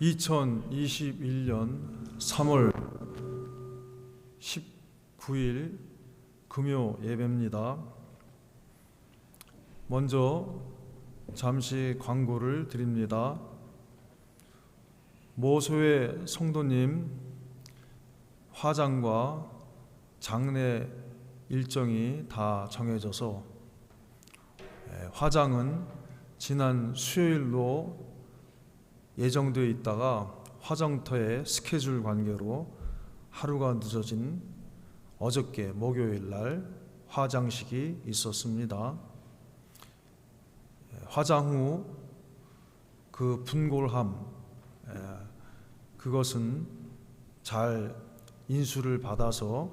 2021년 3월 19일 금요 예배입니다. 먼저 잠시 광고를 드립니다. 모소의 성도님 화장과 장례 일정이 다 정해져서 화장은 지난 수요일로 예정되어 있다가 화정터의 스케줄 관계로 하루가 늦어진 어저께 목요일 날 화장식이 있었습니다. 화장 후 그 분골함, 그것은 잘 인수를 받아서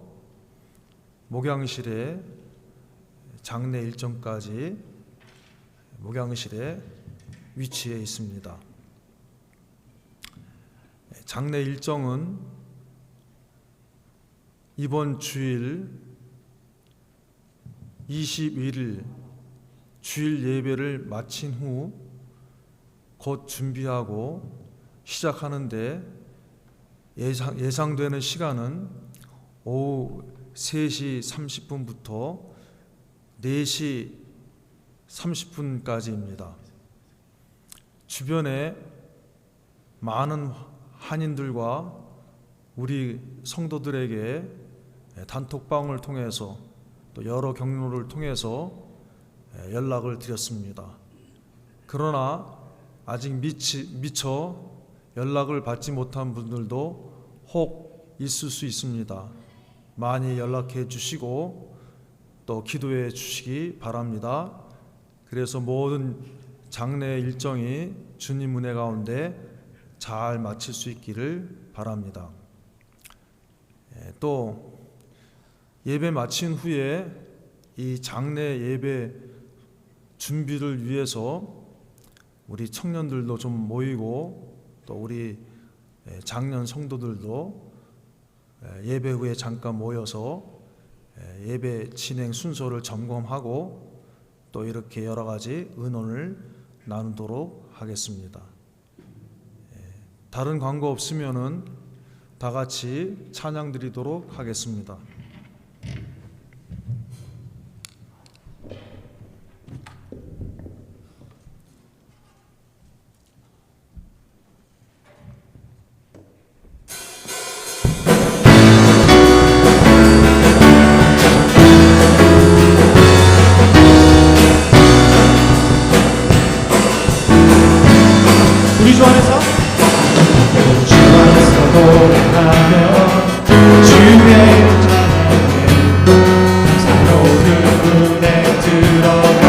목양실에 장례 일정까지 목양실에 위치해 있습니다. 장례 일정은 이번 주일 21일 주일 예배를 마친 후 곧 준비하고 시작하는데 예상되는 시간은 오후 3시 30분부터 4시 30분까지입니다. 주변에 많은 한인들과 우리 성도들에게 단톡방을 통해서 또 여러 경로를 통해서 연락을 드렸습니다. 그러나 아직 미처 연락을 받지 못한 분들도 혹 있을 수 있습니다. 많이 연락해 주시고 또 기도해 주시기 바랍니다. 그래서 모든 장례 일정이 주님 은혜 가운데 잘 마칠 수 있기를 바랍니다. 또 예배 마친 후에 이 장례 예배 준비를 위해서 우리 청년들도 좀 모이고 또 우리 장년 성도들도 예배 후에 잠깐 모여서 예배 진행 순서를 점검하고 또 이렇게 여러 가지 의논을 나누도록 하겠습니다. 다른 광고 없으면은 다 같이 찬양 드리도록 하겠습니다. 우리 주 안에서 노래하며 주의 새로운 은혜 들어가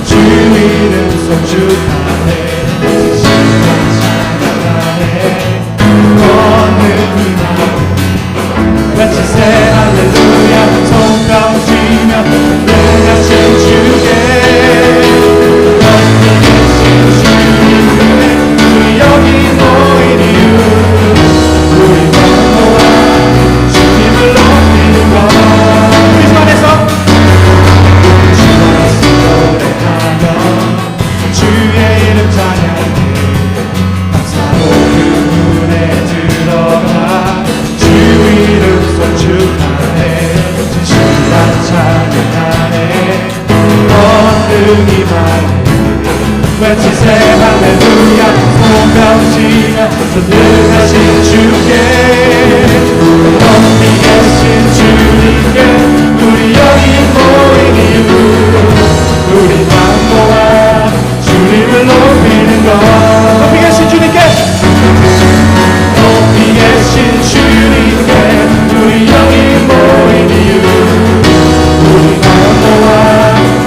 주 이름 송축하네 신과 찬양하네 권능이 나네 외치세 할렐루야 손가우치며 능하신 주께 여기 모인 이유 우리 모아 주님을 높이는 것 우리 주 안에서 노래하며 주의 이름 찬양해 감사로 은혜 들어가 주 이름 송축하네 신랑 찬양하네 권능이 많네 외치세 할렐루야 손가우치며 전능하신 주께 높이 계신 주님께 우리 여기 모인 이유 우리 마음 모아 주님을 높이는 것 높이 계신 주님께 높이 계신 주님께 우리 여기 모인 이유 우리 마음 모아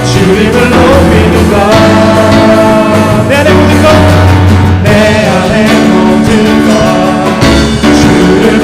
주님을 높이는 것 내 안에 모든 것 주를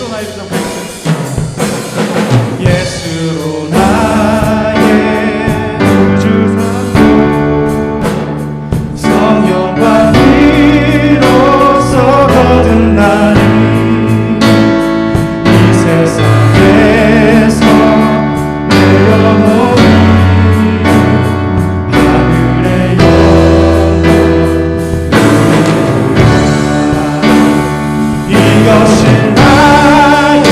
예수로 나의 주 삼고 예수로 나의 주 삼고 성령과 피로써 거듭 나니 이 세상에서 내 영혼이 하늘의 영광 이것이 나의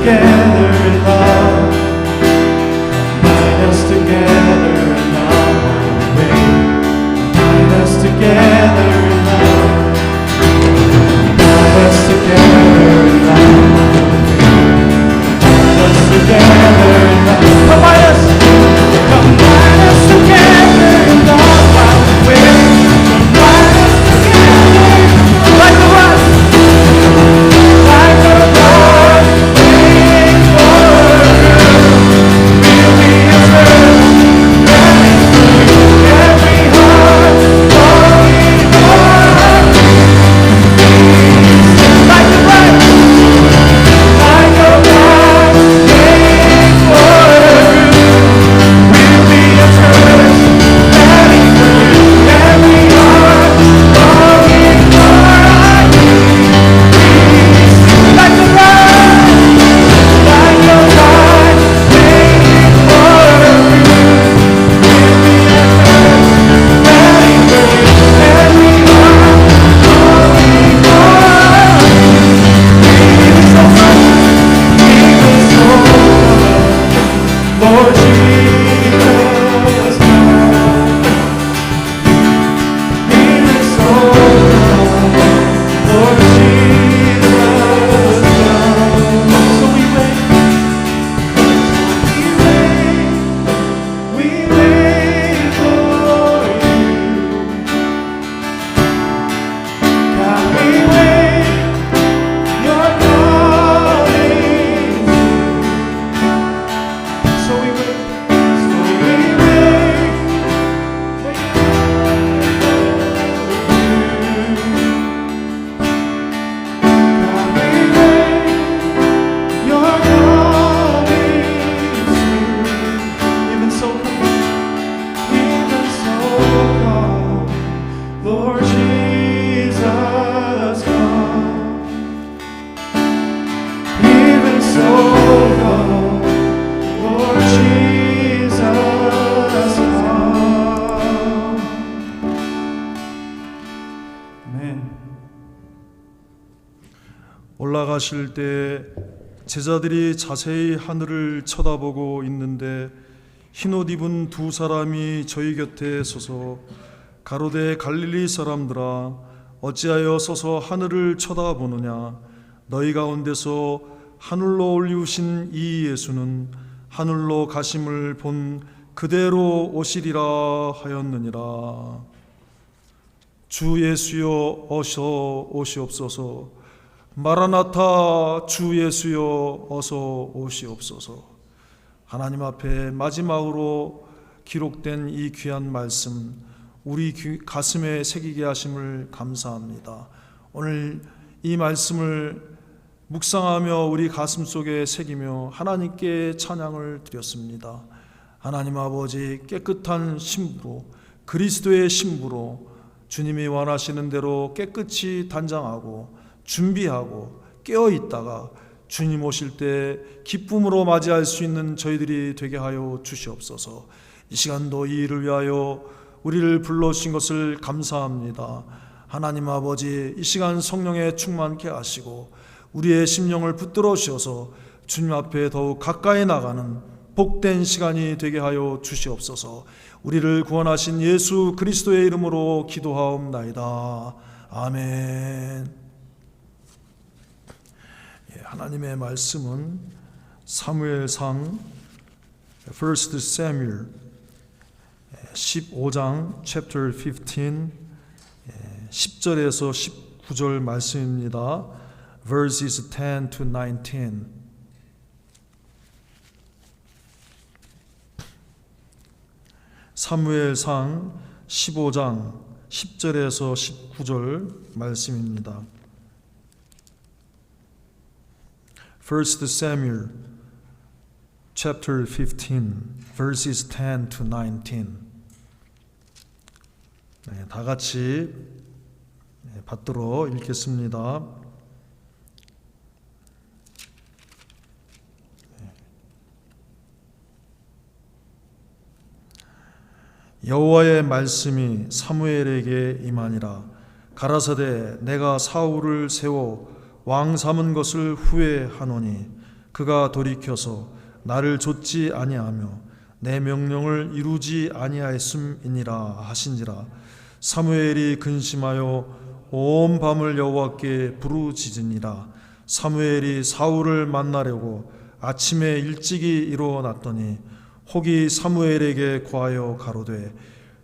together in love. Bind us together in love while we wait. Bind us together in love. Bind us together in love while we wait. Bind us together in love. Come bind us. Come bind us together in love while we wait. Come bind us together like the rest. Like the rest. Waiting for you. We'll be eternal. Ready for you. Every heart longing for peace. Like the rest. Like the rest. Waiting for you. We'll be eternal. Ready for you. Every heart longing for peace. Like the rest. Like the rest. Waiting for you. We'll be eternal. Ready for you. Every heart longing for peace. So much. Even so much. Lord Jesus, even so much. Lord Jesus, so we wait, we wait for you. God, we wait, you're coming. So we wait, God, we wait, you're coming soon. Even so come, Lord Jesus, come. Even so come, Lord Jesus, come. Amen. 올라가실 때 제자들이 자세히 하늘을 쳐다보고 있는데 흰옷 입은 두 사람이 저희 곁에 서서 가로되 갈릴리 사람들아 어찌하여 서서 하늘을 쳐다보느냐 너희 가운데서 하늘로 올리우신 이 예수는 하늘로 가심을 본 그대로 오시리라 하였느니라. 주 예수여 어서 오시옵소서. 마라나타 주 예수여 어서 오시옵소서. 하나님 앞에 마지막으로 기록된 이 귀한 말씀 우리 가슴에 새기게 하심을 감사합니다. 오늘 이 말씀을 묵상하며 우리 가슴 속에 새기며 하나님께 찬양을 드렸습니다. 하나님 아버지 깨끗한 신부로 그리스도의 신부로 주님이 원하시는 대로 깨끗이 단장하고 준비하고 깨어있다가 주님 오실 때 기쁨으로 맞이할 수 있는 저희들이 되게 하여 주시옵소서. 이 시간도 이 일을 위하여 우리를 불러주신 것을 감사합니다. 하나님 아버지 이 시간 성령에 충만케 하시고 우리의 심령을 붙들어 주셔서 주님 앞에 더욱 가까이 나가는 복된 시간이 되게 하여 주시옵소서. 우리를 구원하신 예수 그리스도의 이름으로 기도하옵나이다. 아멘. 하나님의 말씀은 사무엘상 1 Samuel 15장 chapter 15 10절에서 19절 말씀입니다. verses 10 to 19. 사무엘상 15장 10절에서 19절 말씀입니다. 1 Samuel chapter 15 verses 10 to 19. 네, 다 같이 받들어 읽겠습니다. 여호와의 말씀이 사무엘에게 임하니라. 가라사대 내가 사울을 세워 왕 삼은 것을 후회하노니 그가 돌이켜서 나를 좇지 아니하며 내 명령을 이루지 아니하였음이니라 하신지라. 사무엘이 근심하여 온 밤을 여호와께 부르짖으니라. 사무엘이 사울을 만나려고 아침에 일찍이 일어났더니 혹이 사무엘에게 고하여 가로되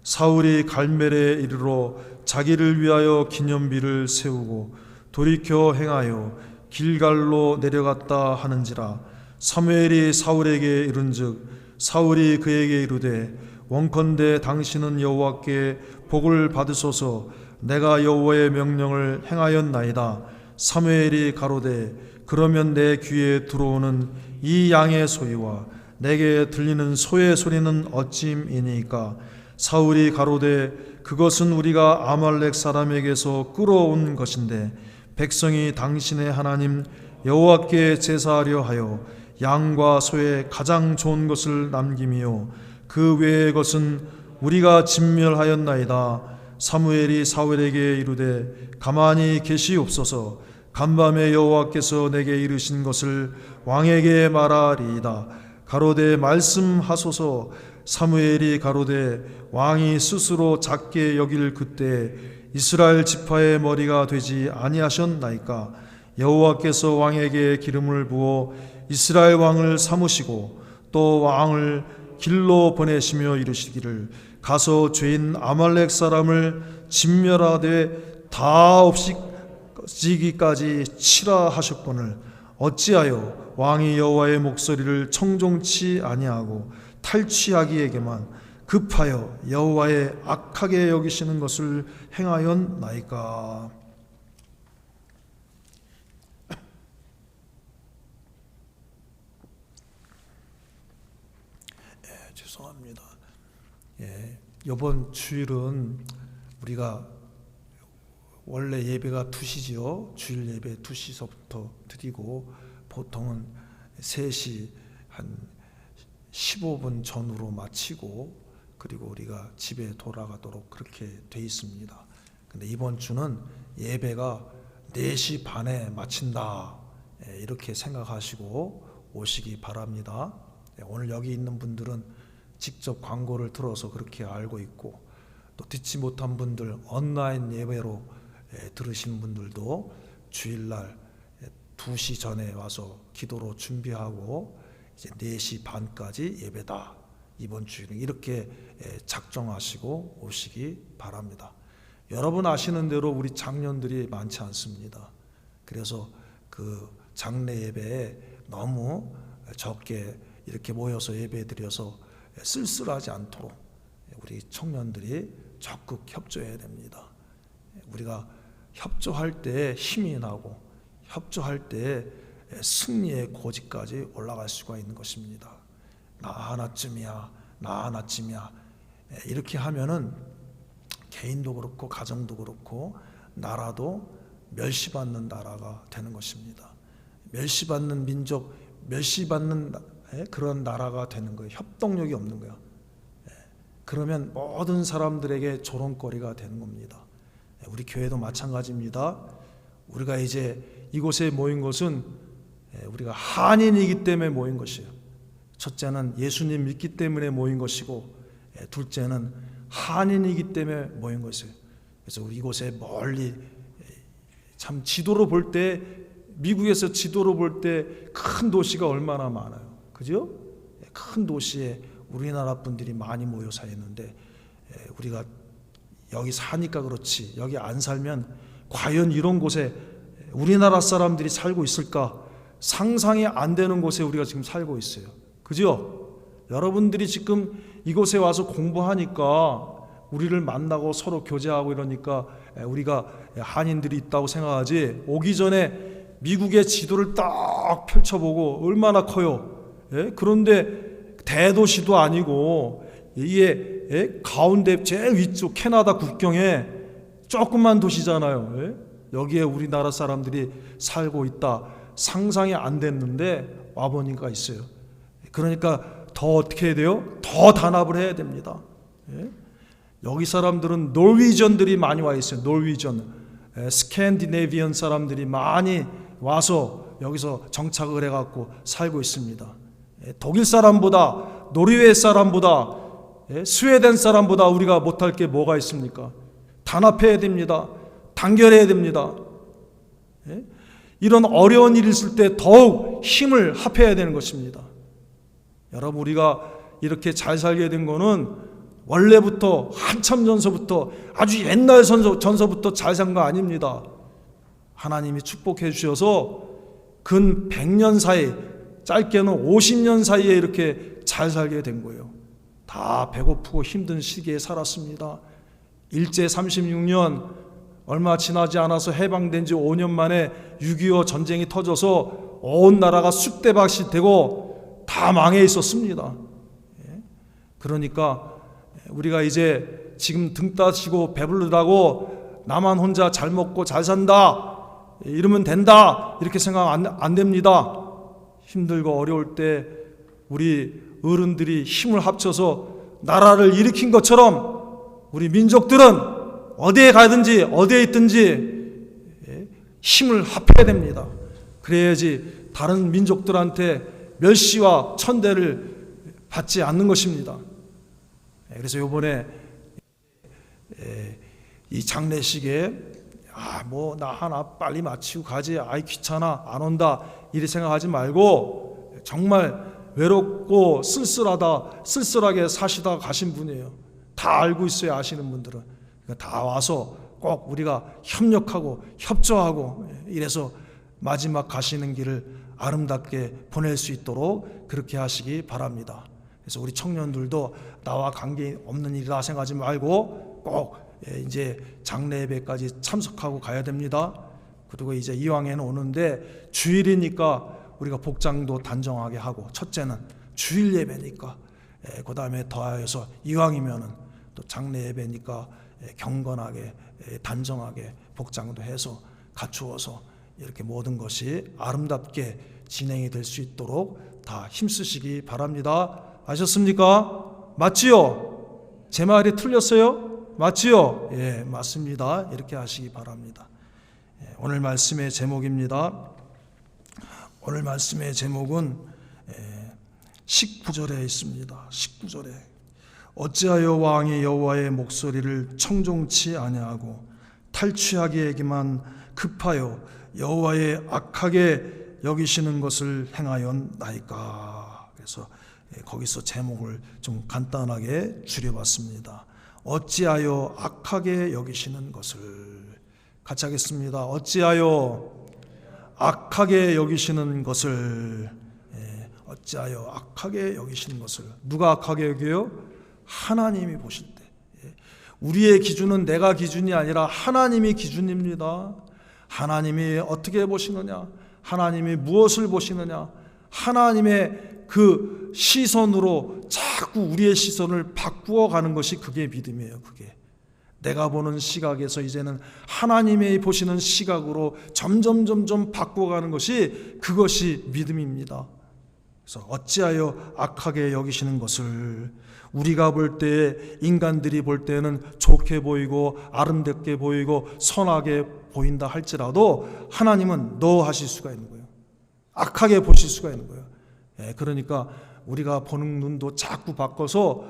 사울이 갈멜에 이르러 자기를 위하여 기념비를 세우고 돌이켜 행하여 길갈로 내려갔다 하는지라. 사무엘이 사울에게 이른즉 사울이 그에게 이르되 원컨대 당신은 여호와께 복을 받으소서. 내가 여호와의 명령을 행하였나이다. 사무엘이 가로되 그러면 내 귀에 들어오는 이 양의 소리와 내게 들리는 소의 소리는 어찌이니까? 사울이 가로되 그것은 우리가 아말렉 사람에게서 끌어온 것인데 백성이 당신의 하나님 여호와께 제사하려 하여 양과 소의 가장 좋은 것을 남김이요 그 외의 것은 우리가 진멸하였나이다. 사무엘이 사울에게 이르되 가만히 계시옵소서. 간밤에 여호와께서 내게 이르신 것을 왕에게 말하리이다. 가로되 말씀하소서. 사무엘이 가로되 왕이 스스로 작게 여길 그때 이스라엘 지파의 머리가 되지 아니하셨나이까? 여호와께서 왕에게 기름을 부어 이스라엘 왕을 삼으시고 또 왕을 길로 보내시며 이르시기를 가서 죄인 아말렉 사람을 진멸하되 다 없이지기까지 치라 하셨거늘 어찌하여 왕이 여호와의 목소리를 청종치 아니하고 탈취하기에게만 급하여 여호와의 악하게 여기시는 것을 행하였나이까? 죄송합니다. 이번 주일은 우리가 원래 예배가 2시지요. 주일 예배 2시서부터 드리고 보통은 3시 한 15분 전후로 마치고 그리고 우리가 집에 돌아가도록 그렇게 돼 있습니다. 근데 이번 주는 예배가 4시 반에 마친다 이렇게 생각하시고 오시기 바랍니다. 오늘 여기 있는 분들은 직접 광고를 들어서 그렇게 알고 있고 또 듣지 못한 분들 온라인 예배로 들으신 분들도 주일날 2시 전에 와서 기도로 준비하고 이제 4시 반까지 예배다. 이번 주일은 이렇게 작정하시고 오시기 바랍니다. 여러분 아시는 대로 우리 장년들이 많지 않습니다. 그래서 그 장례 예배에 너무 적게 이렇게 모여서 예배 드려서 쓸쓸하지 않도록 우리 청년들이 적극 협조해야 됩니다. 우리가 협조할 때 힘이 나고 협조할 때 승리의 고지까지 올라갈 수가 있는 것입니다. 나 하나쯤이야, 나 하나쯤이야 이렇게 하면은 개인도 그렇고 가정도 그렇고 나라도 멸시받는 나라가 되는 것입니다. 멸시받는 민족, 멸시받는 그런 나라가 되는 거예요. 협동력이 없는 거예요. 그러면 모든 사람들에게 조롱거리가 되는 겁니다. 우리 교회도 마찬가지입니다. 우리가 이제 이곳에 모인 것은 우리가 한인이기 때문에 모인 것이에요. 첫째는 예수님 믿기 때문에 모인 것이고 둘째는 한인이기 때문에 모인 것이에요. 그래서 우리 이곳에 멀리 참 지도로 볼 때 미국에서 지도로 볼 때 큰 도시가 얼마나 많아요. 그죠? 큰 도시에 우리나라 분들이 많이 모여 사는데 우리가 여기 사니까 그렇지 여기 안 살면 과연 이런 곳에 우리나라 사람들이 살고 있을까? 상상이 안 되는 곳에 우리가 지금 살고 있어요. 그죠? 여러분들이 지금 이곳에 와서 공부하니까 우리를 만나고 서로 교제하고 이러니까 우리가 한인들이 있다고 생각하지 오기 전에 미국의 지도를 딱 펼쳐보고 얼마나 커요. 그런데 대도시도 아니고 이게 가운데 제일 위쪽 캐나다 국경에 조그만 도시잖아요. 여기에 우리나라 사람들이 살고 있다. 상상이 안 됐는데 와보니까 있어요. 그러니까 더 어떻게 해야 돼요? 더 단합을 해야 됩니다. 여기 사람들은 노르웨이전들이 많이 와 있어요. 노르웨이전, 스캔디네비언 사람들이 많이 와서 여기서 정착을 해갖고 살고 있습니다. 독일 사람보다, 노르웨이 사람보다, 스웨덴 사람보다 우리가 못할 게 뭐가 있습니까? 단합해야 됩니다. 단결해야 됩니다. 이런 어려운 일이 있을 때 더욱 힘을 합해야 되는 것입니다. 여러분, 우리가 이렇게 잘 살게 된 거는 원래부터 한참 전서부터, 아주 옛날 전서부터 잘 산 거 아닙니다. 하나님이 축복해 주셔서 근 100년 사이, 짧게는 50년 사이에 이렇게 잘 살게 된 거예요. 다 배고프고 힘든 시기에 살았습니다. 일제 36년, 얼마 지나지 않아서 해방된 지 5년 만에 6.25 전쟁이 터져서 온 나라가 쑥대밭이 되고 다 망해 있었습니다. 그러니까 우리가 이제 지금 등 따시고 배부르다고 나만 혼자 잘 먹고 잘 산다, 이러면 된다, 이렇게 생각 안 됩니다. 힘들고 어려울 때 우리 어른들이 힘을 합쳐서 나라를 일으킨 것처럼 우리 민족들은 어디에 가든지 어디에 있든지 힘을 합해야 됩니다. 그래야지 다른 민족들한테 멸시와 천대를 받지 않는 것입니다. 그래서 이번에 이 장례식에 뭐 나 하나 빨리 마치고 가지, 아이 귀찮아 안 온다 이렇게 생각하지 말고 정말 외롭고 쓸쓸하게 사시다가 가신 분이에요. 다 알고 있어요. 아시는 분들은. 다 와서 꼭 우리가 협력하고 협조하고 이래서 마지막 가시는 길을 아름답게 보낼 수 있도록 그렇게 하시기 바랍니다. 그래서 우리 청년들도 나와 관계없는 일이라 생각하지 말고 꼭 이제 장례 예배까지 참석하고 가야 됩니다. 그리고 이제 이왕에는 오는데 주일이니까 우리가 복장도 단정하게 하고, 첫째는 주일 예배니까, 그 다음에 더하여서 이왕이면은 또 장례 예배니까 경건하게 단정하게 복장도 해서 갖추어서 이렇게 모든 것이 아름답게 진행이 될 수 있도록 다 힘쓰시기 바랍니다. 아셨습니까? 맞지요? 제 말이 틀렸어요? 맞지요? 예, 맞습니다. 이렇게 하시기 바랍니다. 오늘 말씀의 제목입니다. 오늘 말씀의 제목은 19절에 있습니다. 19절에 어찌하여 왕이 여호와의 목소리를 청종치 아니하고 탈취하기에만 급하여 여호와의 악하게 여기시는 것을 행하였나이까. 그래서 거기서 제목을 좀 간단하게 줄여봤습니다. 어찌하여 악하게 여기시는 것을. 같이 하겠습니다. 어찌하여 악하게 여기시는 것을. 어찌하여 악하게 여기시는 것을. 누가 악하게 여겨요? 하나님이 보실 때. 우리의 기준은 내가 기준이 아니라 하나님이 기준입니다. 하나님이 어떻게 보시느냐, 하나님이 무엇을 보시느냐, 하나님의 그 시선으로 자꾸 우리의 시선을 바꾸어 가는 것이 그게 믿음이에요. 그게 내가 보는 시각에서 이제는 하나님이 보시는 시각으로 점점 바꾸어 가는 것이, 그것이 믿음입니다. 그래서 어찌하여 악하게 여기시는 것을. 우리가 볼 때, 인간들이 볼 때는 좋게 보이고 아름답게 보이고 선하게 보인다 할지라도 하나님은 너 하실 수가 있는 거예요. 악하게 보실 수가 있는 거예요. 그러니까 우리가 보는 눈도 자꾸 바꿔서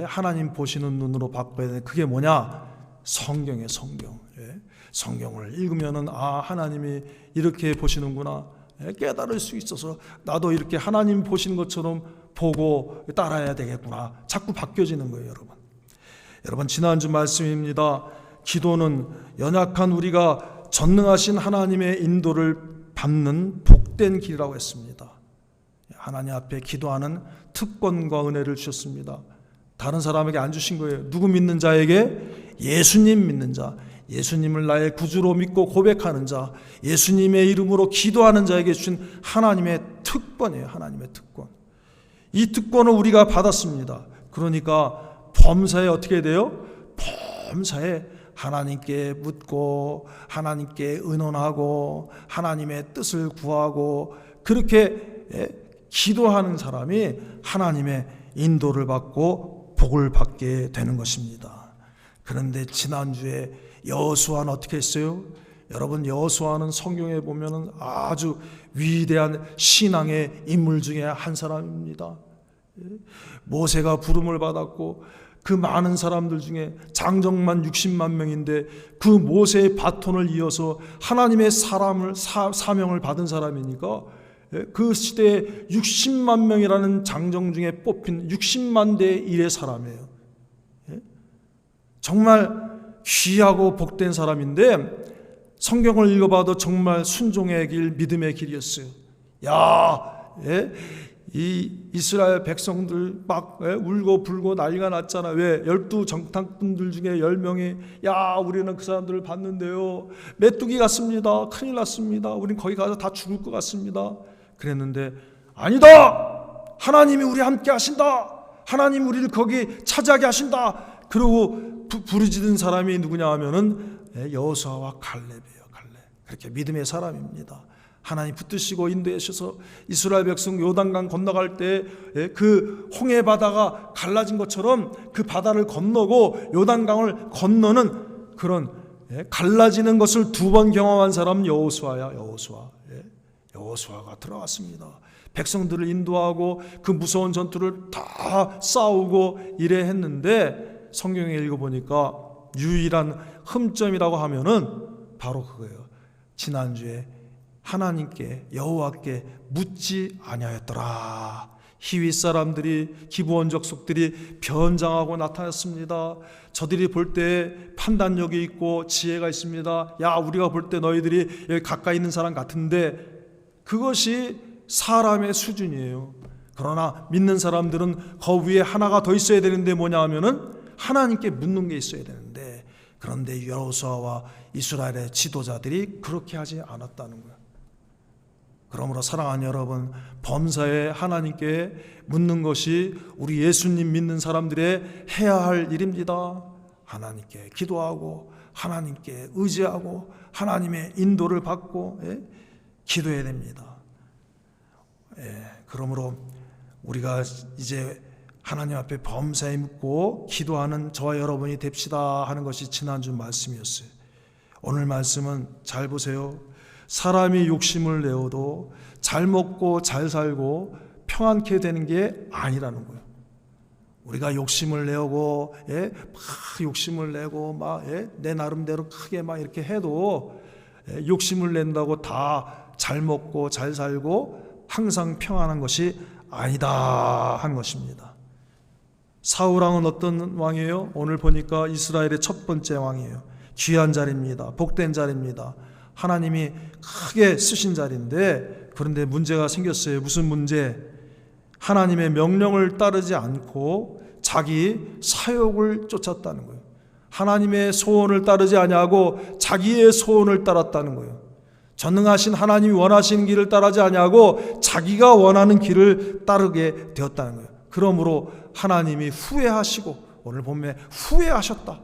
하나님 보시는 눈으로 바꿔야 돼. 그게 뭐냐? 성경이에요. 성경. 성경을 읽으면은 하나님이 이렇게 보시는구나 깨달을 수 있어서 나도 이렇게 하나님 보시는 것처럼 보고 따라야 되겠구나. 자꾸 바뀌어지는 거예요, 여러분. 여러분, 지난주 말씀입니다. 기도는 연약한 우리가 전능하신 하나님의 인도를 받는 복된 길이라고 했습니다. 하나님 앞에 기도하는 특권과 은혜를 주셨습니다. 다른 사람에게 안 주신 거예요. 누구 믿는 자에게? 예수님 믿는 자, 예수님을 나의 구주로 믿고 고백하는 자, 예수님의 이름으로 기도하는 자에게 주신 하나님의 특권이에요. 하나님의 특권. 이 특권을 우리가 받았습니다. 그러니까 범사에 어떻게 돼요? 범사에 하나님께 묻고 하나님께 의논하고 하나님의 뜻을 구하고 그렇게 기도하는 사람이 하나님의 인도를 받고 복을 받게 되는 것입니다. 그런데 지난주에 여호수아는 어떻게 했어요? 여러분, 여호수아는 성경에 보면은 아주 위대한 신앙의 인물 중에 한 사람입니다. 모세가 부름을 받았고 그 많은 사람들 중에 장정만 60만 명인데 그 모세의 바톤을 이어서 하나님의 사명을 받은 사람이니까 그 시대에 60만 명이라는 장정 중에 뽑힌 60만 대 1의 사람이에요. 정말 귀하고 복된 사람인데 성경을 읽어봐도 정말 순종의 길, 믿음의 길이었어요. 이 이스라엘 백성들 막 울고 불고 난리가 났잖아. 왜? 12정탐꾼들 중에 10명이 우리는 그 사람들을 봤는데요, 메뚜기 같습니다. 큰일 났습니다. 우린 거기 가서 다 죽을 것 같습니다. 그랬는데 아니다! 하나님이 우리 함께 하신다! 하나님 우리를 거기 차지하게 하신다! 그러고 부르짖은 사람이 누구냐 하면은 여호수아와 갈렙이에요. 갈렙. 그렇게 믿음의 사람입니다. 하나님 붙드시고 인도하셔서 이스라엘 백성 요단강 건너갈 때 그 홍해 바다가 갈라진 것처럼 그 바다를 건너고 요단강을 건너는 그런 갈라지는 것을 2번 경험한 사람은 여호수아야. 여호수아가 들어갔습니다. 백성들을 인도하고 그 무서운 전투를 다 싸우고 이래 했는데 성경에 읽어보니까 유일한 흠점이라고 하면은 바로 그거예요. 지난주에 하나님께 여호와께 묻지 아니하였더라. 히윗 사람들이, 기브온 족속들이 변장하고 나타났습니다. 저들이 볼 때 판단력이 있고 지혜가 있습니다. 우리가 볼 때 너희들이 여기 가까이 있는 사람 같은데, 그것이 사람의 수준이에요. 그러나 믿는 사람들은 그 위에 하나가 더 있어야 되는데 뭐냐 하면은 하나님께 묻는 게 있어야 되는데, 그런데 여호수아와 이스라엘의 지도자들이 그렇게 하지 않았다는 거예요. 그러므로 사랑하는 여러분, 범사에 하나님께 묻는 것이 우리 예수님 믿는 사람들의 해야 할 일입니다. 하나님께 기도하고 하나님께 의지하고 하나님의 인도를 받고 기도해야 됩니다. 그러므로 우리가 이제 하나님 앞에 범사에 묻고 기도하는 저와 여러분이 됩시다 하는 것이 지난주 말씀이었어요. 오늘 말씀은 잘 보세요. 사람이 욕심을 내어도 잘 먹고 잘 살고 평안케 되는 게 아니라는 거예요. 우리가 욕심을 내고 막 욕심을 내고 내 나름대로 크게 막 이렇게 해도 욕심을 낸다고 다 잘 먹고 잘 살고 항상 평안한 것이 아니다 한 것입니다. 사울 왕은 어떤 왕이에요? 오늘 보니까 이스라엘의 첫 번째 왕이에요. 귀한 자리입니다. 복된 자리입니다. 하나님이 크게 쓰신 자리인데, 그런데 문제가 생겼어요. 무슨 문제? 하나님의 명령을 따르지 않고 자기 사욕을 쫓았다는 거예요. 하나님의 소원을 따르지 아니하고 자기의 소원을 따랐다는 거예요. 전능하신 하나님이 원하시는 길을 따르지 아니하고 자기가 원하는 길을 따르게 되었다는 거예요. 그러므로 하나님이 후회하시고, 오늘 보면 후회하셨다.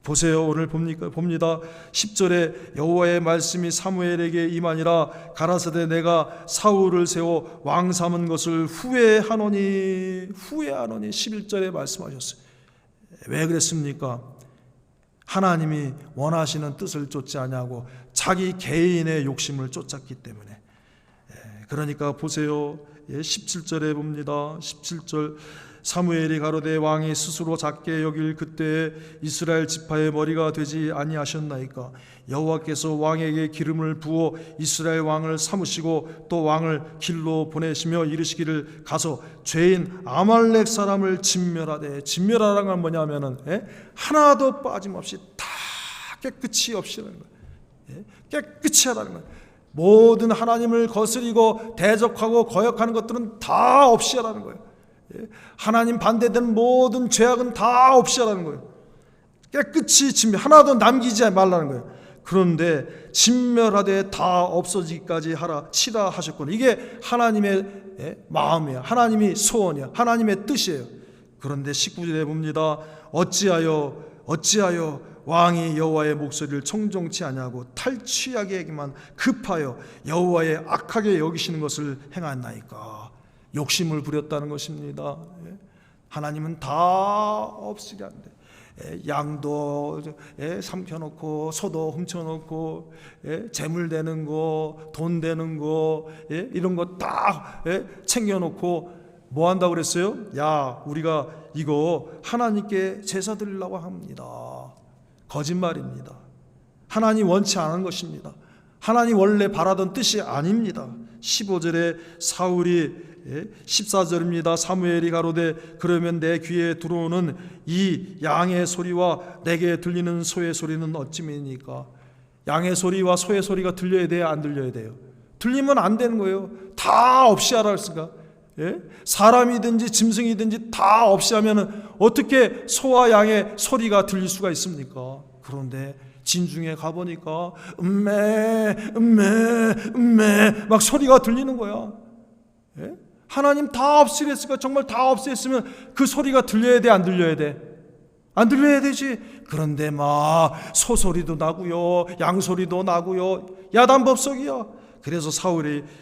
보세요. 오늘 봅니다. 10절에 여호와의 말씀이 사무엘에게 임하니라. 가라사대 내가 사울을 세워 왕 삼은 것을 후회하노니 11절에 말씀하셨어요. 왜 그랬습니까? 하나님이 원하시는 뜻을 쫓지 아니하고 자기 개인의 욕심을 쫓았기 때문에. 그러니까 보세요. 17절에 봅니다. 17절 사무엘이 가로되 왕이 스스로 작게 여길 그때 이스라엘 지파의 머리가 되지 아니하셨나이까. 여호와께서 왕에게 기름을 부어 이스라엘 왕을 삼으시고 또 왕을 길로 보내시며 이르시기를 가서 죄인 아말렉 사람을 진멸하되. 진멸하라는 건 뭐냐면은 하나도 빠짐없이 다 깨끗이 없이라는 거예요. 깨끗이 하라는 거예요. 모든 하나님을 거스리고 대적하고 거역하는 것들은 다 없이 하라는 거예요. 하나님 반대되는 모든 죄악은 다 없이 하라는 거예요. 깨끗이 진멸, 하나도 남기지 말라는 거예요. 그런데 진멸하되 다 없어지기까지 하라 하셨거든요. 이게 하나님의 마음이에요. 하나님이 소원이에요. 하나님의 뜻이에요. 그런데 19절에 봅니다. 어찌하여 왕이 여호와의 목소리를 청종치 아니하고 탈취하게만 급하여 여호와의 악하게 여기시는 것을 행하나이까. 욕심을 부렸다는 것입니다. 하나님은 다 없으게 한대. 양도 삼켜놓고 소도 훔쳐놓고 재물 되는 거, 돈 되는 거 이런 거 딱 챙겨놓고 뭐 한다고 그랬어요? 야, 우리가 이거 하나님께 제사 드리려고 합니다. 거짓말입니다. 하나님 원치 않은 것입니다. 하나님 원래 바라던 뜻이 아닙니다. 15절에 사울이 14절입니다. 사무엘이 가로되 그러면 내 귀에 들어오는 이 양의 소리와 내게 들리는 소의 소리는 어찌미니까? 양의 소리와 소의 소리가 들려야 돼요? 안 들려야 돼요? 들리면 안 되는 거예요. 다 없이 하라 했으니까. 사람이든지 짐승이든지 다 없이 하면 어떻게 소와 양의 소리가 들릴 수가 있습니까? 그런데 진중에 가보니까 막 소리가 들리는 거야. 하나님 다 없애랬으니까 정말 다 없앴으면 그 소리가 들려야 돼? 안 들려야 돼? 안 들려야 되지. 그런데 막 소소리도 나고요, 양소리도 나고요, 야단법석이야. 그래서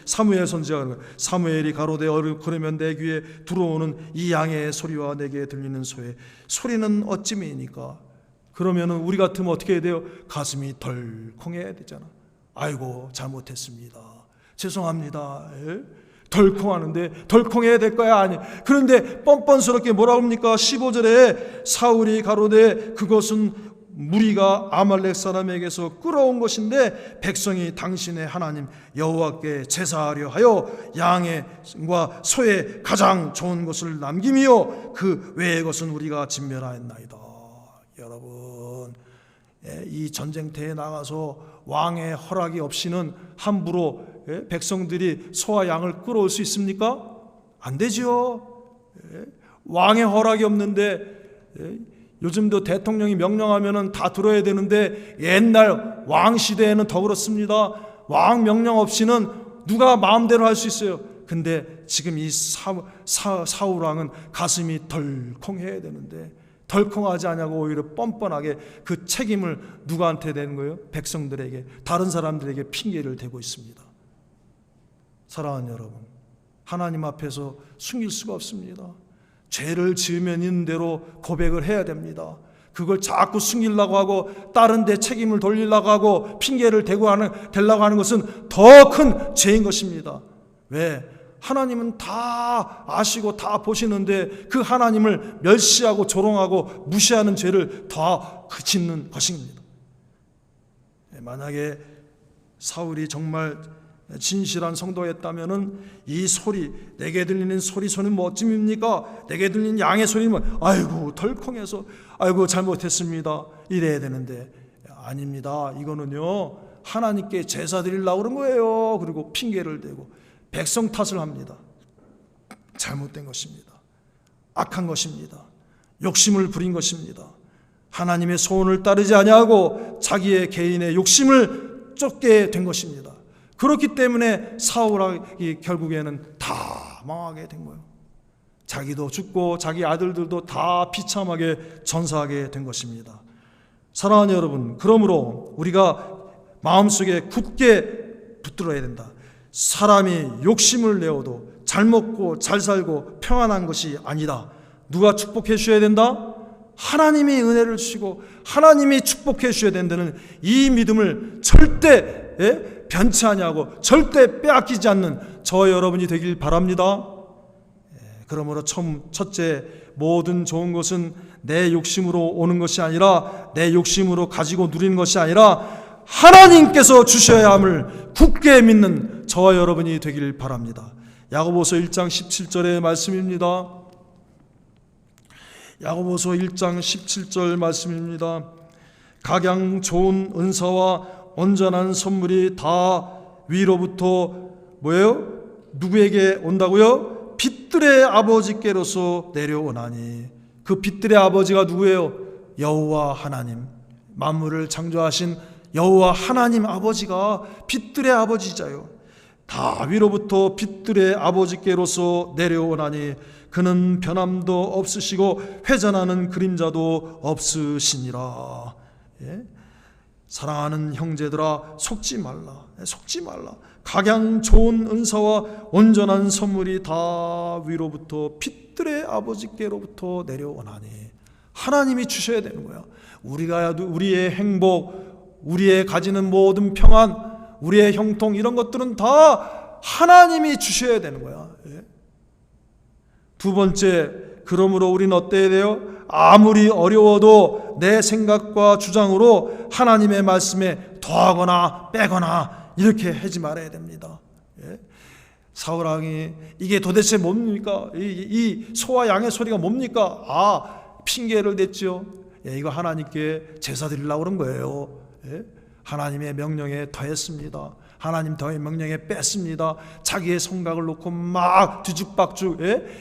사무엘 선지자가 사무엘이 가로되 그러면 내 귀에 들어오는 이 양의 소리와 내게 들리는 소의 소리는 어찌미니까? 그러면은 우리 같으면 어떻게 해야 돼요? 가슴이 덜컹해야 되잖아. 아이고 잘못했습니다, 죄송합니다. 덜컹하는데 덜컹해야 될 거야? 아니. 그런데 뻔뻔스럽게 뭐라고 합니까? 15절에 사울이 가로되 그것은 무리가 아말렉 사람에게서 끌어온 것인데 백성이 당신의 하나님 여호와께 제사하려 하여 양과 소의 가장 좋은 것을 남김이요 그 외의 것은 우리가 진멸하였나이다. 여러분, 이 전쟁터에 나가서 왕의 허락이 없이는 함부로 백성들이 소와 양을 끌어올 수 있습니까? 안 되죠. 왕의 허락이 없는데 요즘도 대통령이 명령하면 다 들어야 되는데 옛날 왕 시대에는 더 그렇습니다. 왕 명령 없이는 누가 마음대로 할 수 있어요. 근데 지금 이 사울 왕은 가슴이 덜컹해야 되는데 덜컹하지 않냐고 오히려 뻔뻔하게 그 책임을 누구한테 대는 거예요? 백성들에게, 다른 사람들에게 핑계를 대고 있습니다. 사랑하는 여러분, 하나님 앞에서 숨길 수가 없습니다. 죄를 지으면 있는 대로 고백을 해야 됩니다. 그걸 자꾸 숨기려고 하고 다른 데 책임을 돌리려고 하고 핑계를 대려고 하는 것은 더 큰 죄인 것입니다. 왜? 하나님은 다 아시고 다 보시는데 그 하나님을 멸시하고 조롱하고 무시하는 죄를 더 짓는 것입니다. 만약에 사울이 정말 진실한 성도였다면은 이 소리, 내게 들리는 소리는 뭐 어찌입니까? 내게 들리는 양의 소리는 아이고 덜컹해서 아이고 잘못했습니다 이래야 되는데 아닙니다. 이거는요 하나님께 제사 드리려고 그런 거예요. 그리고 핑계를 대고 백성 탓을 합니다. 잘못된 것입니다. 악한 것입니다. 욕심을 부린 것입니다. 하나님의 소원을 따르지 아니하고 자기의 개인의 욕심을 쫓게 된 것입니다. 그렇기 때문에 사울이 결국에는 다 망하게 된 거예요. 자기도 죽고 자기 아들들도 다 비참하게 전사하게 된 것입니다. 사랑하는 여러분, 그러므로 우리가 마음속에 굳게 붙들어야 된다. 사람이 욕심을 내어도 잘 먹고 잘 살고 평안한 것이 아니다. 누가 축복해 주셔야 된다? 하나님이 은혜를 주시고 하나님이 축복해 주셔야 된다는 이 믿음을 절대 변치 아니하고 절대 빼앗기지 않는 저 여러분이 되길 바랍니다. 그러므로 첫째, 모든 좋은 것은 내 욕심으로 오는 것이 아니라 내 욕심으로 가지고 누리는 것이 아니라 하나님께서 주셔야 함을 굳게 믿는 저와 여러분이 되길 바랍니다. 야고보서 1장 17절의 말씀입니다. 야고보서 1장 17절 말씀입니다. 각양 좋은 은사와 온전한 선물이 다 위로부터 뭐예요? 누구에게 온다고요? 빛들의 아버지께로서 내려오나니. 그 빛들의 아버지가 누구예요? 여호와 하나님, 만물을 창조하신 여호와 하나님 아버지가 빛들의 아버지자요. 다 위로부터 빛들의 아버지께로서 내려오나니 그는 변함도 없으시고 회전하는 그림자도 없으시니라. 사랑하는 형제들아, 속지 말라. 속지 말라. 각양 좋은 은사와 온전한 선물이 다 위로부터 빛들의 아버지께로부터 내려오나니. 하나님이 주셔야 되는 거야. 우리의 행복, 우리의 가지는 모든 평안, 우리의 형통 이런 것들은 다 하나님이 주셔야 되는 거야. 두 번째, 그러므로 우리는 어때야 돼요? 아무리 어려워도 내 생각과 주장으로 하나님의 말씀에 더하거나 빼거나 이렇게 하지 말아야 됩니다. 사울 왕이 이게 도대체 뭡니까? 이 소와 양의 소리가 뭡니까? 핑계를 댔죠. 이거 하나님께 제사 드리려고 그런 거예요. 하나님의 명령에 더했습니다. 하나님 더의 명령에 뺐습니다. 자기의 성각을 놓고 막 뒤죽박죽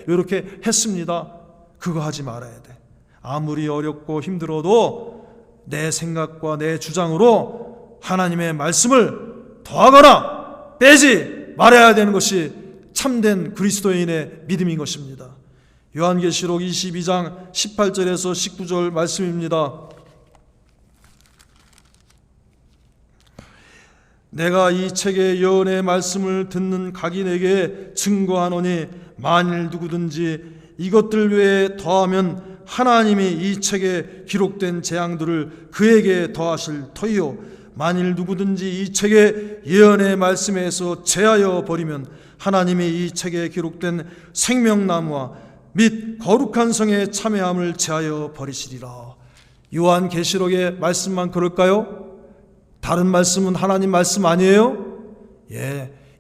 이렇게 했습니다. 그거 하지 말아야 돼. 아무리 어렵고 힘들어도 내 생각과 내 주장으로 하나님의 말씀을 더하거나 빼지 말아야 되는 것이 참된 그리스도인의 믿음인 것입니다. 요한계시록 22장 18절에서 19절 말씀입니다. 내가 이 책의 예언의 말씀을 듣는 각인에게 증거하노니 만일 누구든지 이것들 외에 더하면 하나님이 이 책에 기록된 재앙들을 그에게 더하실 터이요 만일 누구든지 이 책의 예언의 말씀에서 제하여 버리면 하나님이 이 책에 기록된 생명나무와 및 거룩한 성의 참회함을 제하여 버리시리라. 요한계시록의 말씀만 그럴까요? 다른 말씀은 하나님 말씀 아니에요?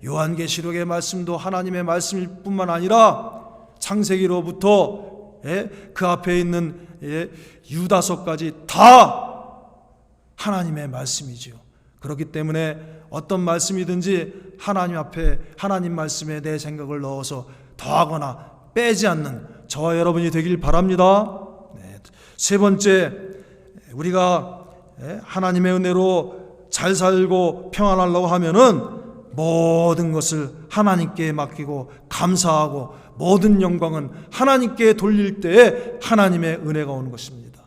요한계시록의 말씀도 하나님의 말씀일 뿐만 아니라 창세기로부터 그 앞에 있는 유다서까지 다 하나님의 말씀이지요. 그렇기 때문에 어떤 말씀이든지 하나님 앞에 하나님 말씀에 내 생각을 넣어서 더하거나 빼지 않는 저와 여러분이 되길 바랍니다. 세 번째, 우리가 하나님의 은혜로 잘 살고 평안하려고 하면은 모든 것을 하나님께 맡기고 감사하고 모든 영광은 하나님께 돌릴 때에 하나님의 은혜가 오는 것입니다.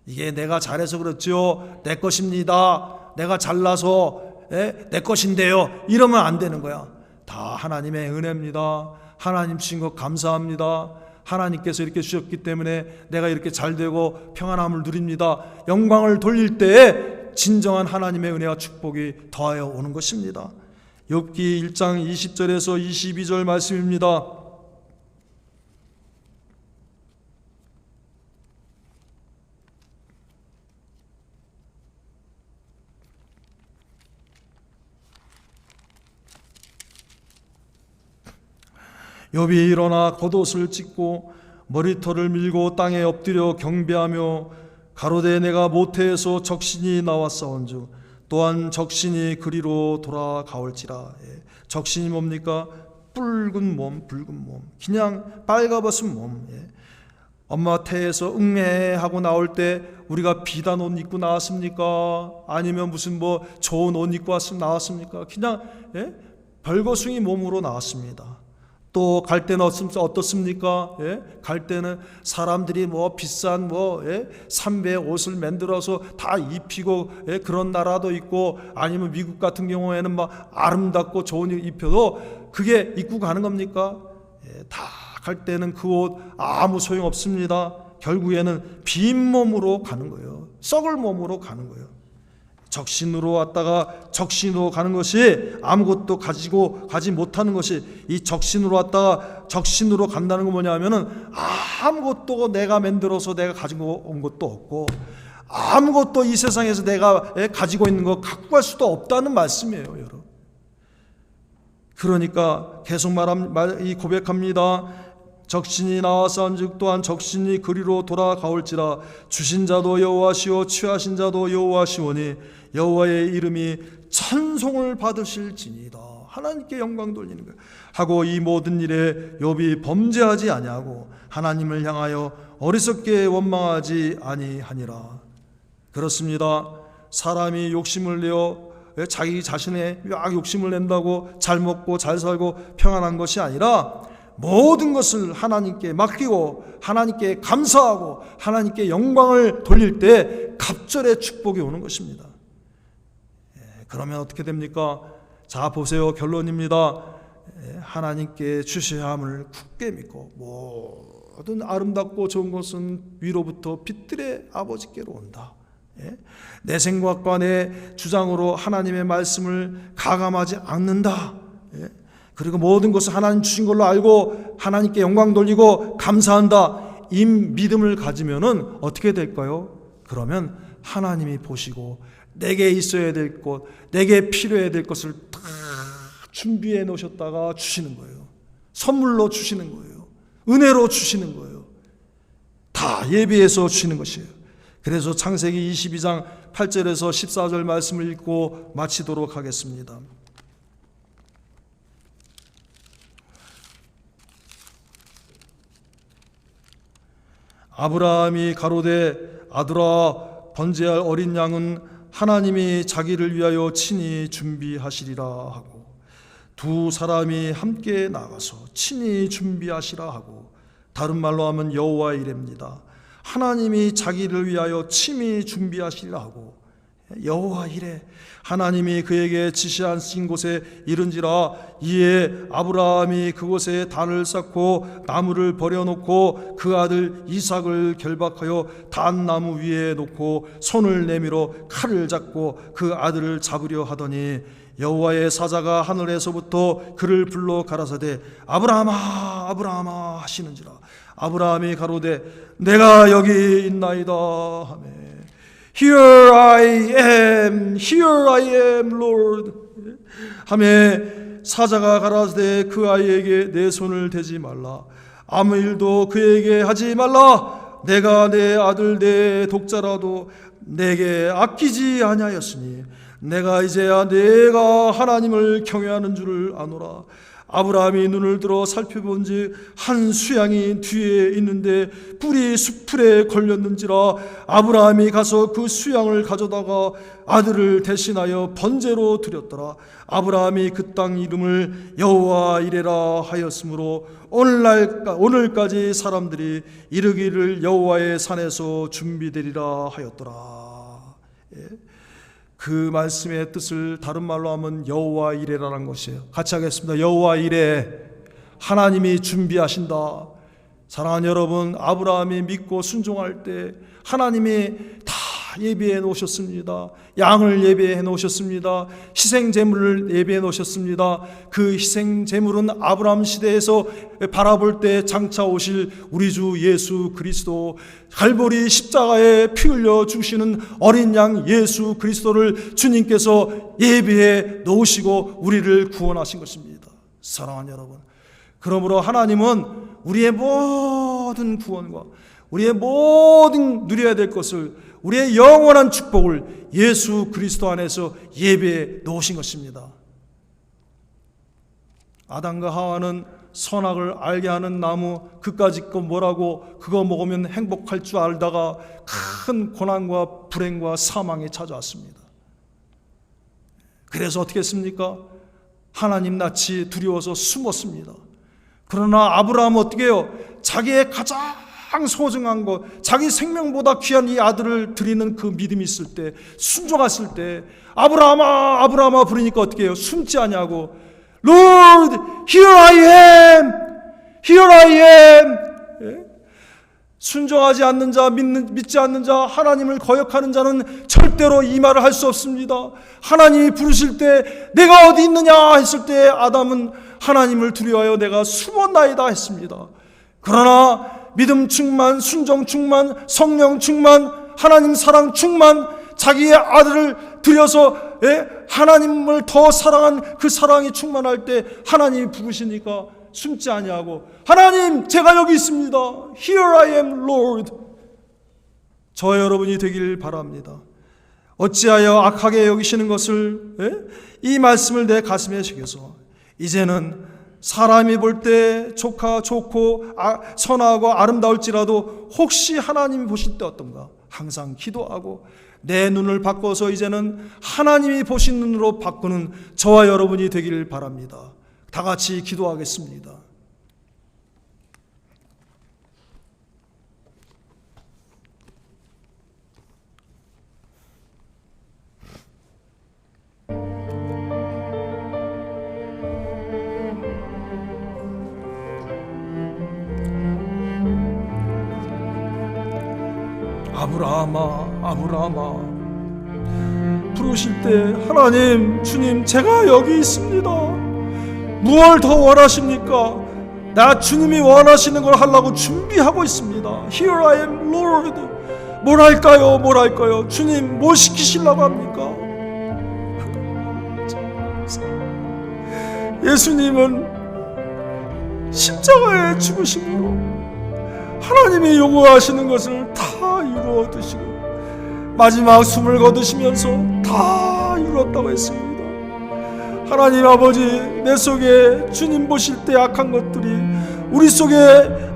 이게 내가 잘해서 그렇죠, 내 것입니다, 내가 잘나서 내 것인데요, 이러면 안 되는 거야. 다 하나님의 은혜입니다. 하나님 주신 것 감사합니다. 하나님께서 이렇게 주셨기 때문에 내가 이렇게 잘되고 평안함을 누립니다. 영광을 돌릴 때에 진정한 하나님의 은혜와 축복이 더하여 오는 것입니다. 욥기 1장 20절에서 22절 말씀입니다. 욥이 일어나 겉옷을 찢고 머리털을 밀고 땅에 엎드려 경배하며 가로되 내가 모태에서 적신이 나왔사온즉 또한 적신이 그리로 돌아가올지라. 적신이 뭡니까? 붉은 몸, 그냥 빨가벗은 몸. 엄마 태에서 응애하고 나올 때 우리가 비단 옷 입고 나왔습니까? 아니면 무슨 좋은 옷 입고 나왔습니까? 그냥 벌거숭이 몸으로 나왔습니다. 또 갈 때는 어떻습니까? 갈 때는 사람들이 비싼 삼배 옷을 만들어서 다 입히고 그런 나라도 있고, 아니면 미국 같은 경우에는 아름답고 좋은 옷 입혀도 그게 입고 가는 겁니까? 다 갈 때는 그 옷 아무 소용 없습니다. 결국에는 빈 몸으로 가는 거예요. 썩을 몸으로 가는 거예요. 적신으로 왔다가 적신으로 가는 것이 아무것도 가지 못하는 것이, 이 적신으로 왔다가 적신으로 간다는 건 뭐냐면은 아무것도 내가 만들어서 내가 가지고 온 것도 없고 아무것도 이 세상에서 내가 가지고 있는 거 갖고 갈 수도 없다는 말씀이에요, 여러분. 그러니까 계속 고백합니다. 적신이 나와서온즉 또한 적신이 그리로 돌아가올지라. 주신 자도 여호와시오 취하신 자도 여호와시오니 여호와의 이름이 찬송을 받으실지니이다. 하나님께 영광 돌리는 거예요. 하고 이 모든 일에 욥이 범죄하지 아니하고 하나님을 향하여 어리석게 원망하지 아니하니라. 그렇습니다. 사람이 욕심을 내어 자기 자신의 욕심을 낸다고 잘 먹고 잘 살고 평안한 것이 아니라 모든 것을 하나님께 맡기고 하나님께 감사하고 하나님께 영광을 돌릴 때 갑절의 축복이 오는 것입니다. 그러면 어떻게 됩니까? 자, 보세요. 결론입니다. 하나님께 주셔야 함을 굳게 믿고 모든 아름답고 좋은 것은 위로부터 빛들의 아버지께로 온다. 내 생각과 내 주장으로 하나님의 말씀을 가감하지 않는다. 그리고 모든 것을 하나님 주신 걸로 알고 하나님께 영광 돌리고 감사한다. 이 믿음을 가지면은 어떻게 될까요? 그러면 하나님이 보시고 내게 있어야 될 것, 내게 필요해야 될 것을 다 준비해 놓으셨다가 주시는 거예요. 선물로 주시는 거예요. 은혜로 주시는 거예요. 다 예비해서 주시는 것이에요. 그래서 창세기 22장 8절에서 14절 말씀을 읽고 마치도록 하겠습니다. 아브라함이 가로되 아들아 번제할 어린 양은 하나님이 자기를 위하여 친히 준비하시리라 하고 두 사람이 함께 나가서 친히 준비하시라 하고 다른 말로 하면 여호와 이레입니다. 하나님이 자기를 위하여 친히 준비하시리라 하고 여호와 이레 하나님이 그에게 지시하신 곳에 이른지라 이에 아브라함이 그곳에 단을 쌓고 나무를 버려놓고 그 아들 이삭을 결박하여 단 나무 위에 놓고 손을 내밀어 칼을 잡고 그 아들을 잡으려 하더니 여호와의 사자가 하늘에서부터 그를 불러 가라사대 아브라함아 아브라함아 하시는지라 아브라함이 가로되 내가 여기 있나이다 하매 Here I am, here I am, Lord. 하매 사자가 가라사대 그 아이에게 내 손을 대지 말라. 아무 일도 그에게 하지 말라. 내가 내 아들 내 독자라도 내게 아끼지 아니하였으니 내가 이제야 내가 하나님을 경외하는 줄을 아노라. 아브라함이 눈을 들어 살펴본즉 한 수양이 뒤에 있는데 뿔이 수풀에 걸렸는지라 아브라함이 가서 그 수양을 가져다가 아들을 대신하여 번제로 드렸더라. 아브라함이 그 땅 이름을 여호와 이레라 하였으므로 오늘까지 사람들이 이르기를 여호와의 산에서 준비되리라 하였더라. 그 말씀의 뜻을 다른 말로 하면 여호와 이레라는 것이에요. 같이 하겠습니다. 여호와 이레, 하나님이 준비하신다. 사랑하는 여러분, 아브라함이 믿고 순종할 때 하나님이 다 예비해 놓으셨습니다. 양을 예비해 놓으셨습니다. 희생 제물을 예비해 놓으셨습니다. 그 희생 제물은 아브라함 시대에서 바라볼 때 장차 오실 우리 주 예수 그리스도, 갈보리 십자가에 피 흘려 주시는 어린 양 예수 그리스도를 주님께서 예비해 놓으시고 우리를 구원하신 것입니다. 사랑하는 여러분, 그러므로 하나님은 우리의 모든 구원과 우리의 모든 누려야 될 것을, 우리의 영원한 축복을 예수 그리스도 안에서 예배해 놓으신 것입니다. 아담과 하와는 선악을 알게 하는 나무 그까짓 거 뭐라고 그거 먹으면 행복할 줄 알다가 큰 고난과 불행과 사망이 찾아왔습니다. 그래서 어떻게 했습니까? 하나님 낯이 두려워서 숨었습니다. 그러나 아브라함은 어떻게 해요? 자기의 가장 소중한 것, 자기 생명보다 귀한 이 아들을 드리는 그 믿음이 있을 때, 순종했을 때 아브라함아 아브라함아 부르니까 어떻게 해요? 숨지 아니하고 Lord, here I am, here I am. 순종하지 않는 자, 믿지 않는 자, 하나님을 거역하는 자는 절대로 이 말을 할 수 없습니다. 하나님이 부르실 때 내가 어디 있느냐 했을 때 아담은 하나님을 두려워하여 내가 숨었나이다 했습니다. 그러나 믿음 충만, 순종 충만, 성령 충만, 하나님 사랑 충만, 자기의 아들을 들여서 하나님을 더 사랑한 그 사랑이 충만할 때 하나님이 부르시니까 숨지 아니하고 하나님 제가 여기 있습니다. Here I am, Lord. 저와 여러분이 되길 바랍니다. 어찌하여 악하게 여기시는 것을 이 말씀을 내 가슴에 새겨서 이제는 사람이 볼 때 좋고 선하고 아름다울지라도 혹시 하나님이 보실 때 어떤가 항상 기도하고 내 눈을 바꿔서 이제는 하나님이 보신 눈으로 바꾸는 저와 여러분이 되기를 바랍니다. 다 같이 기도하겠습니다. 아브라함아 부르실 때 하나님 주님 제가 여기 있습니다. 무얼 더 원하십니까? 나 주님이 원하시는 걸 하려고 준비하고 있습니다. Here I am Lord. 뭘 할까요? 주님 뭐 시키시려고 합니까? 예수님은 십자가에 죽으심으로 하나님이 요구하시는 것을 다 이루어 드시고 마지막 숨을 거두시면서 다 이루었다고 했습니다. 하나님 아버지, 내 속에 주님 보실 때 약한 것들이, 우리 속에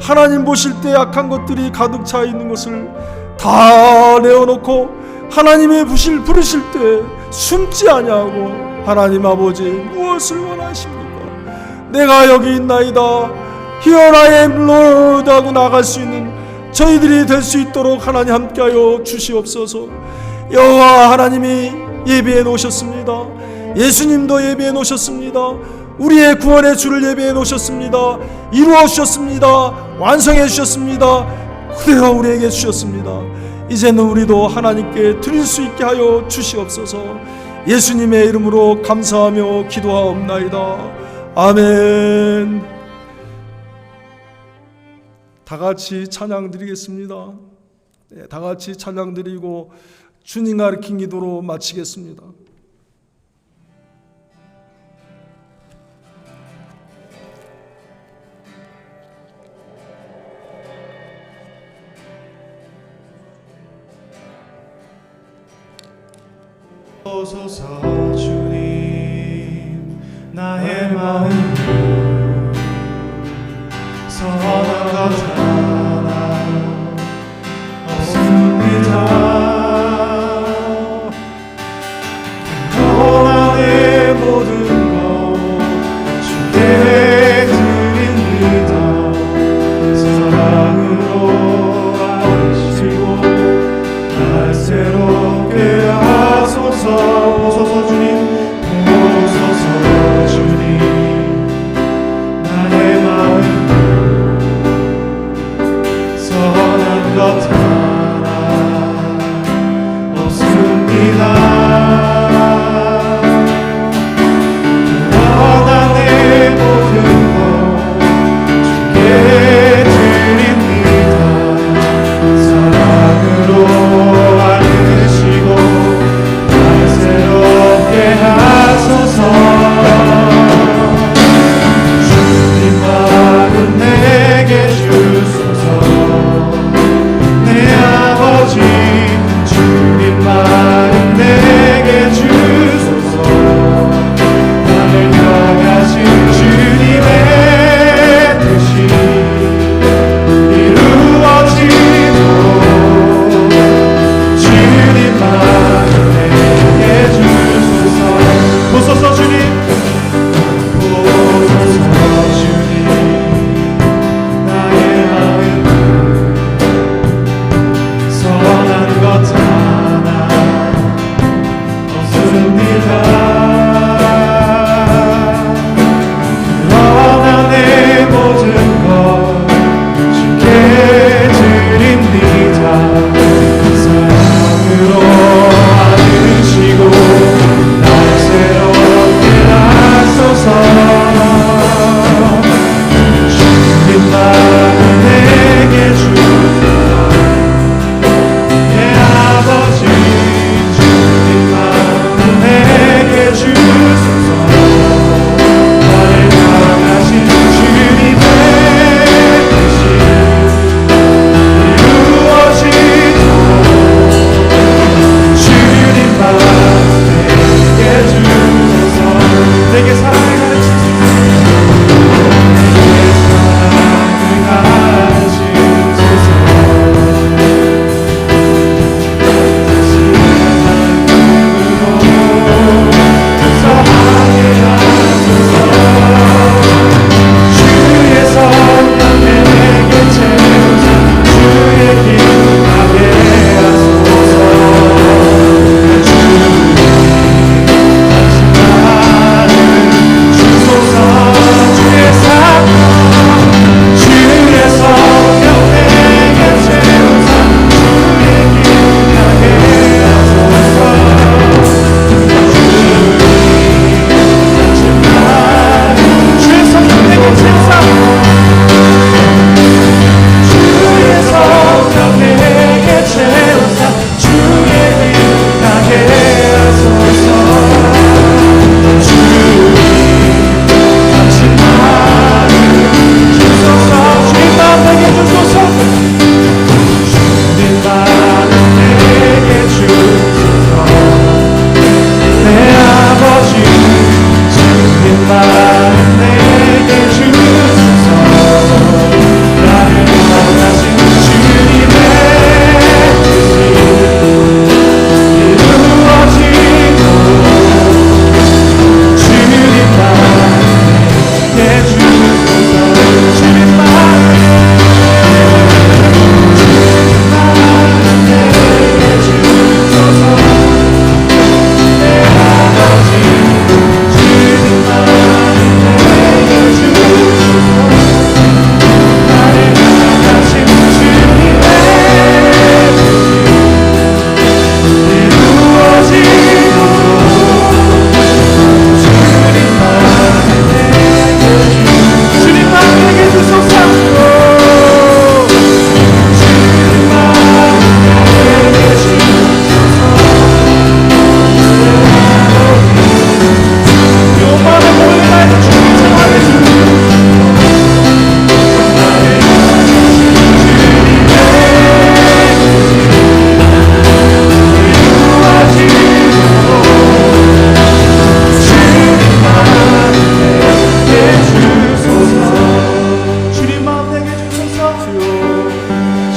하나님 보실 때 약한 것들이 가득 차 있는 것을 다 내어놓고 하나님의 부르실 때 숨지 아니하고 하나님 아버지 무엇을 원하십니까? 내가 여기 있나이다. Here I am Lord 하고 나갈 수 있는 저희들이 될 수 있도록 하나님 함께하여 주시옵소서. 여호와 하나님이 예비해 놓으셨습니다. 예수님도 예비해 놓으셨습니다. 우리의 구원의 주를 예비해 놓으셨습니다. 이루어 주셨습니다. 완성해 주셨습니다. 그대로 우리에게 주셨습니다. 이제는 우리도 하나님께 드릴 수 있게 하여 주시옵소서. 예수님의 이름으로 감사하며 기도하옵나이다. 아멘. 다 같이 찬양 드리겠습니다. 다 같이 찬양 드리고 주님 가르친 기도로 마치겠습니다. 오소서 주님, 나의 마음을 선언하자 없습니다. 나의 모든 것 주께 드립니다. 사랑으로 아시고 날 새롭게 하소서. 오소서 주님, 오소서 주님, 나의 마음을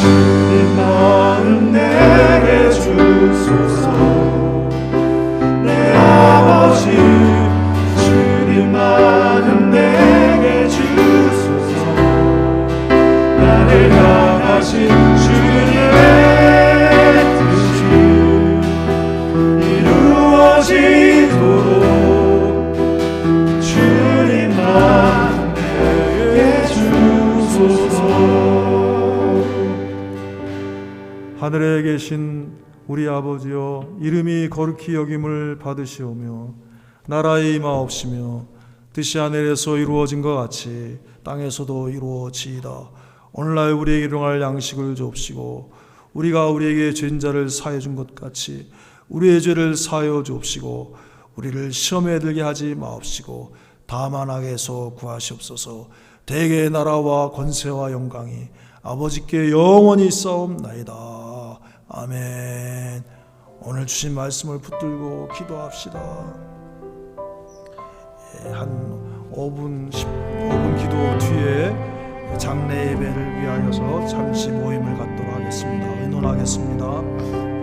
주님 마음 내게 주소서. 내 아버지 주님 마음 내게 주소서. 나를 향하신 주님의 뜻이 이루어지도록 주님 마음 내게 주소서. 하늘에 계신 우리 아버지여, 이름이 거룩히 여김을 받으시오며 나라의 임하옵시며 뜻이 하늘에서 이루어진 것 같이 땅에서도 이루어지이다. 오늘날 우리에게 일용할 양식을 주옵시고 우리가 우리에게 죄인 자를 사하여 준 것 같이 우리의 죄를 사하여 주옵시고 우리를 시험에 들게 하지 마옵시고 다만 악에서 구하시옵소서. 대개의 나라와 권세와 영광이 아버지께 영원히 있사옵나이다. 아멘. 오늘 주신 말씀을 붙들고 기도합시다. 한 5분 기도 뒤에 장례 예배를 위하여서 잠시 모임을 갖도록 하겠습니다. 의논하겠습니다.